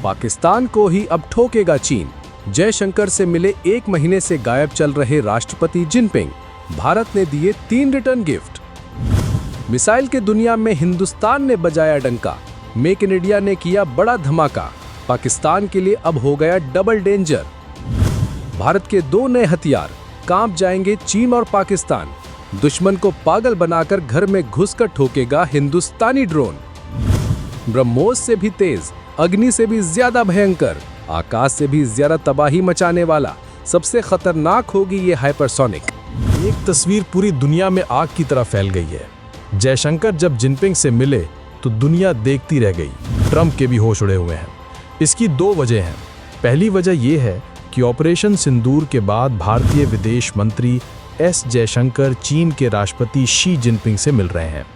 पाकिस्तान को ही अब ठोकेगा चीन। जयशंकर से मिले 1 महीने से गायब चल रहे राष्ट्रपति जिनपिंग, भारत ने दिए 3 रिटर्न गिफ्ट। मिसाइल के दुनिया में हिंदुस्तान ने बजाया डंका, मेक इन इंडिया ने किया बड़ा धमाका, पाकिस्तान के लिए अब हो गया डबल डेंजर। भारत के 2 नए हथियार, कांप जाएंगे चीन और पाकिस्तान, दुश्मन को पागल बनाकर घर में घुसकर ठोकेगा हिंदुस्तानी ड्रोन। ब्रह्मोस से भी तेज, अग्नि से भी ज्यादा भयंकर, आकाश से भी ज्यादा तबाही मचाने वाला, सबसे खतरनाक होगी ये हाइपरसोनिक। एक तस्वीर पूरी दुनिया में आग की तरह फैल गई है। जयशंकर जब जिनपिंग से मिले तो दुनिया देखती रह गई। ट्रंप के भी होश उड़े हुए हैं। इसकी 2 वजह हैं। पहली वजह यह है कि ऑपरेशन सिंदूर के बाद भारतीय विदेश मंत्री एस जयशंकर चीन के राष्ट्रपति शी जिनपिंग से मिल रहे हैं।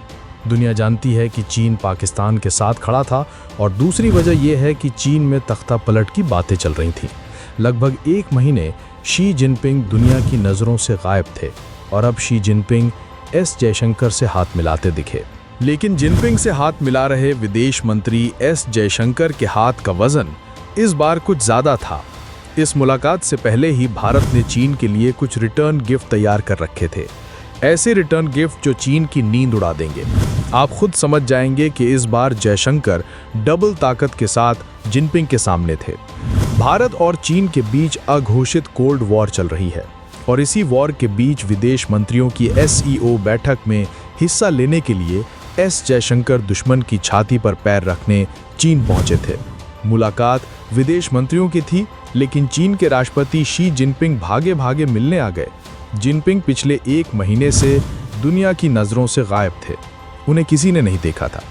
दुनिया जानती है कि चीन पाकिस्तान के साथ खड़ा था, और दूसरी वजह यह है कि चीन में तख्ता पलट की बातें चल रही थीं। लगभग 1 महीने शी जिनपिंग दुनिया की नज़रों से गायब थे, और अब शी जिनपिंग एस जयशंकर से हाथ मिलाते दिखे। लेकिन जिनपिंग से हाथ मिला रहे विदेश मंत्री एस जयशंकर के हाथ का वजन इस बार कुछ ज़्यादा था। इस मुलाकात से पहले ही भारत ने चीन के लिए कुछ रिटर्न गिफ्ट तैयार कर रखे थे। ऐसे रिटर्न गिफ्ट जो चीन की नींद उड़ा देंगे। आप खुद समझ जाएंगे कि इस बार जयशंकर डबल ताकत के साथ जिनपिंग के सामने थे। भारत और चीन के बीच अघोषित कोल्ड वॉर चल रही है, और इसी वॉर के बीच विदेश मंत्रियों की SCO बैठक में हिस्सा लेने के लिए एस जयशंकर दुश्मन की छाती पर पैर रखने चीन पहुंचे थे। मुलाकात विदेश मंत्रियों की थी, लेकिन चीन के राष्ट्रपति शी जिनपिंग भागे भागे मिलने आ गए। जिनपिंग पिछले 1 महीने से दुनिया की नज़रों से गायब थे। उन्हें किसी ने नहीं देखा था।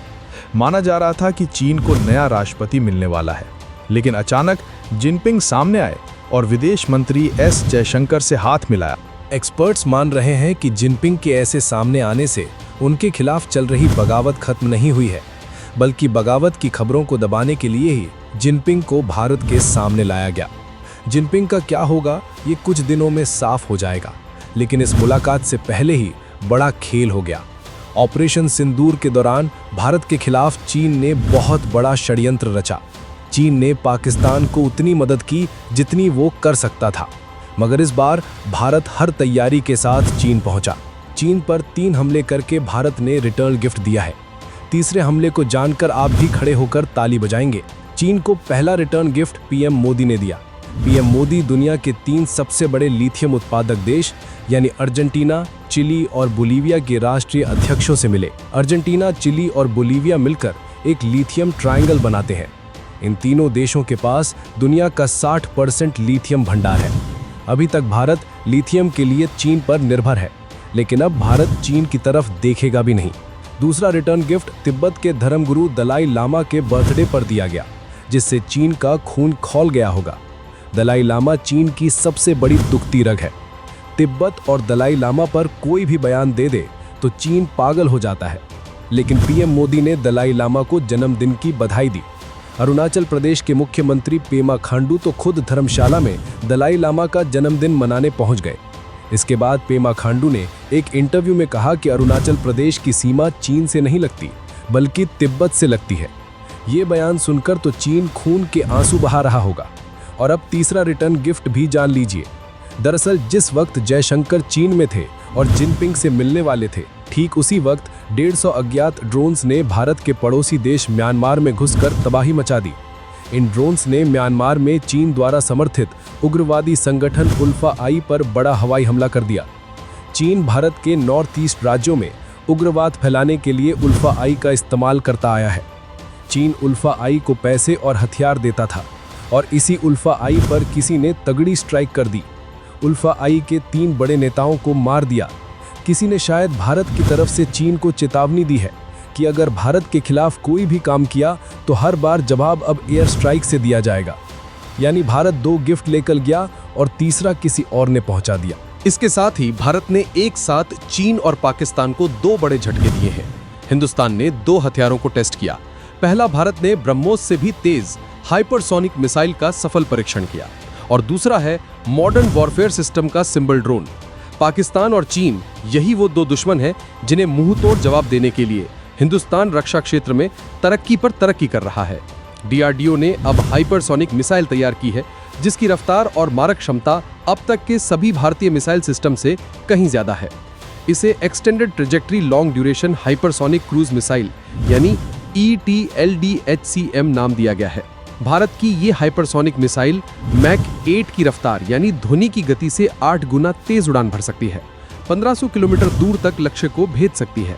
माना जा रहा था कि चीन को नया राष्ट्रपति मिलने वाला है, लेकिन अचानक जिनपिंग सामने आए और विदेश मंत्री एस जयशंकर से हाथ मिलाया। एक्सपर्ट्स मान रहे हैं कि जिनपिंग के ऐसे सामने आने से उनके खिलाफ चल रही बगावत खत्म नहीं हुई है, बल्कि बगावत की खबरों को दबाने के लिए ही जिनपिंग को भारत के सामने लाया गया। जिनपिंग का क्या होगा ये कुछ दिनों में साफ हो जाएगा, लेकिन इस मुलाकात से पहले ही बड़ा खेल हो गया। ऑपरेशन सिंदूर के दौरान भारत के खिलाफ चीन ने बहुत बड़ा षड्यंत्र रचा। चीन ने पाकिस्तान को उतनी मदद की जितनी वो कर सकता था, मगर इस बार भारत हर तैयारी के साथ चीन पहुंचा। चीन पर 3 हमले करके भारत ने रिटर्न गिफ्ट दिया है। तीसरे हमले को जानकर आप भी खड़े होकर ताली बजाएंगे। चीन को पहला रिटर्न गिफ्ट PM मोदी ने दिया। PM मोदी दुनिया के 3 सबसे बड़े लिथियम उत्पादक देश यानी अर्जेंटीना, चिली और बोलीविया के राष्ट्रीय अध्यक्षों से मिले। अर्जेंटीना, चिली और बोलीविया मिलकर एक लिथियम ट्रायंगल बनाते हैं। इन तीनों देशों के पास दुनिया का 60% लिथियम भंडार है। अभी तक भारत लिथियम के लिए चीन पर निर्भर है, लेकिन अब भारत चीन की तरफ देखेगा भी नहीं। दूसरा रिटर्न गिफ्ट तिब्बत के धर्मगुरु दलाई लामा के बर्थडे पर दिया गया, जिससे चीन का खून खौल गया होगा। दलाई लामा चीन की सबसे बड़ी दुखती रग है। तिब्बत और दलाई लामा पर कोई भी बयान दे दे तो चीन पागल हो जाता है, लेकिन PM मोदी ने दलाई लामा को जन्मदिन की बधाई दी। अरुणाचल प्रदेश के मुख्यमंत्री पेमा खांडू तो खुद धर्मशाला में दलाई लामा का जन्मदिन मनाने पहुंच गए। इसके बाद पेमा खांडू ने एक इंटरव्यू में कहा कि अरुणाचल प्रदेश की सीमा चीन से नहीं लगती, बल्कि तिब्बत से लगती है। ये बयान सुनकर तो चीन खून के आंसू बहा रहा होगा। और अब तीसरा रिटर्न गिफ्ट भी जान लीजिए। दरअसल जिस वक्त जयशंकर चीन में थे और जिनपिंग से मिलने वाले थे, ठीक उसी वक्त 150 अज्ञात ड्रोन्स ने भारत के पड़ोसी देश म्यांमार में घुसकर तबाही मचा दी। इन ड्रोन्स ने म्यांमार में चीन द्वारा समर्थित उग्रवादी संगठन उल्फा आई पर बड़ा हवाई हमला कर दिया। चीन भारत के नॉर्थ ईस्ट राज्यों में उग्रवाद फैलाने के लिए उल्फा आई का इस्तेमाल करता आया है। चीन उल्फा आई को पैसे और हथियार देता था, और इसी उल्फा आई पर किसी ने तगड़ी स्ट्राइक कर दी। उल्फा आई के 3 बड़े नेताओं को मार दिया। किसी ने शायद भारत की तरफ से चीन को चेतावनी दी है कि अगर भारत के खिलाफ कोई भी काम किया तो हर बार जवाब अब एयर स्ट्राइक से दिया जाएगा। यानी भारत 2 गिफ्ट लेकर गया और तीसरा किसी और ने पहुंचा दिया। इसके साथ ही भारत ने एक साथ चीन और पाकिस्तान को 2 बड़े झटके दिए हैं। हिंदुस्तान ने 2 हथियारों को टेस्ट किया। पहला, भारत ने ब्रह्मोस से भी तेज हाइपरसोनिक मिसाइल का सफल परीक्षण किया, और दूसरा है मॉडर्न वॉरफेयर सिस्टम का सिंबल ड्रोन। पाकिस्तान और चीन, यही वो 2 दुश्मन हैं जिन्हें मुंह तोड़ जवाब देने के लिए हिंदुस्तान रक्षा क्षेत्र में तरक्की पर तरक्की कर रहा है। डीआरडीओ ने अब हाइपरसोनिक मिसाइल तैयार की है, जिसकी रफ्तार और मारक क्षमता अब तक के सभी भारतीय मिसाइल सिस्टम से कहीं ज्यादा है। इसे extended trajectory long duration hypersonic cruise missile यानी ETLDHCM नाम दिया गया है। भारत की ये हाइपरसोनिक मिसाइल मैक 8 की रफ्तार यानी ध्वनि की गति से 8 गुना तेज उड़ान भर सकती है। 1500 किलोमीटर दूर तक लक्ष्य को भेद सकती है।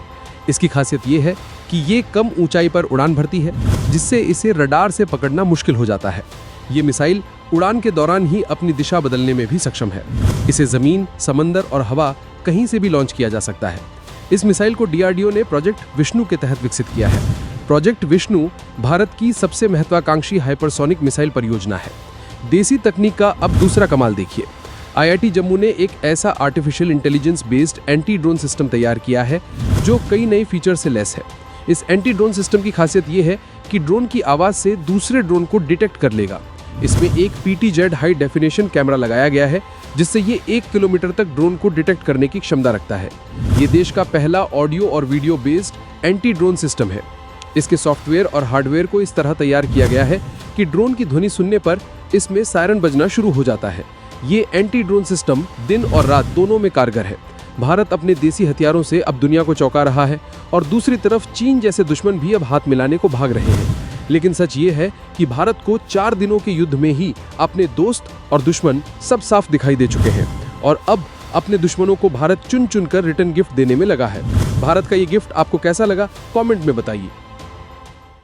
इसकी खासियत ये है कि ये कम ऊंचाई पर उड़ान भरती है, जिससे इसे रडार से पकड़ना मुश्किल हो जाता है। ये मिसाइल उड़ान के दौरान ही अपनी दिशा बदलने में भी सक्षम है। इसे जमीन, समंदर और हवा कहीं से भी लॉन्च किया जा सकता है। इस मिसाइल को डीआरडीओ ने प्रोजेक्ट विष्णु के तहत विकसित किया है। प्रोजेक्ट विष्णु भारत की सबसे महत्वाकांक्षी हाइपरसोनिक मिसाइल परियोजना है। देसी तकनीक का अब दूसरा कमाल देखिए। आईआईटी जम्मू ने एक ऐसा artificial intelligence based anti drone system तैयार किया है जो कई नए फीचर से लैस है। इस एंटी ड्रोन सिस्टम की खासियत यह है कि ड्रोन की आवाज से दूसरे ड्रोन को डिटेक्ट कर लेगा। इसमें एक PTZ हाई डेफिनेशन कैमरा लगाया गया है, जिससे ये 1 किलोमीटर तक ड्रोन को डिटेक्ट करने की क्षमता रखता है। ये देश का पहला ऑडियो और video based anti drone system है। इसके सॉफ्टवेयर और हार्डवेयर को इस तरह तैयार किया गया है कि ड्रोन की ध्वनि सुनने पर इसमें सायरन बजना शुरू हो जाता है। ये एंटी ड्रोन सिस्टम दिन और रात दोनों में कारगर है। भारत अपने देसी हथियारों से अब दुनिया को चौंका रहा है और दूसरी तरफ चीन जैसे दुश्मन भी अब हाथ मिलाने को भाग रहे हैं। लेकिन सच ये है कि भारत को 4 दिनों के युद्ध में ही अपने दोस्त और दुश्मन सब साफ दिखाई दे चुके हैं और अब अपने दुश्मनों को भारत चुन चुन कर रिटर्न गिफ्ट देने में लगा है। भारत का ये गिफ्ट आपको कैसा लगा, कमेंट में बताइए।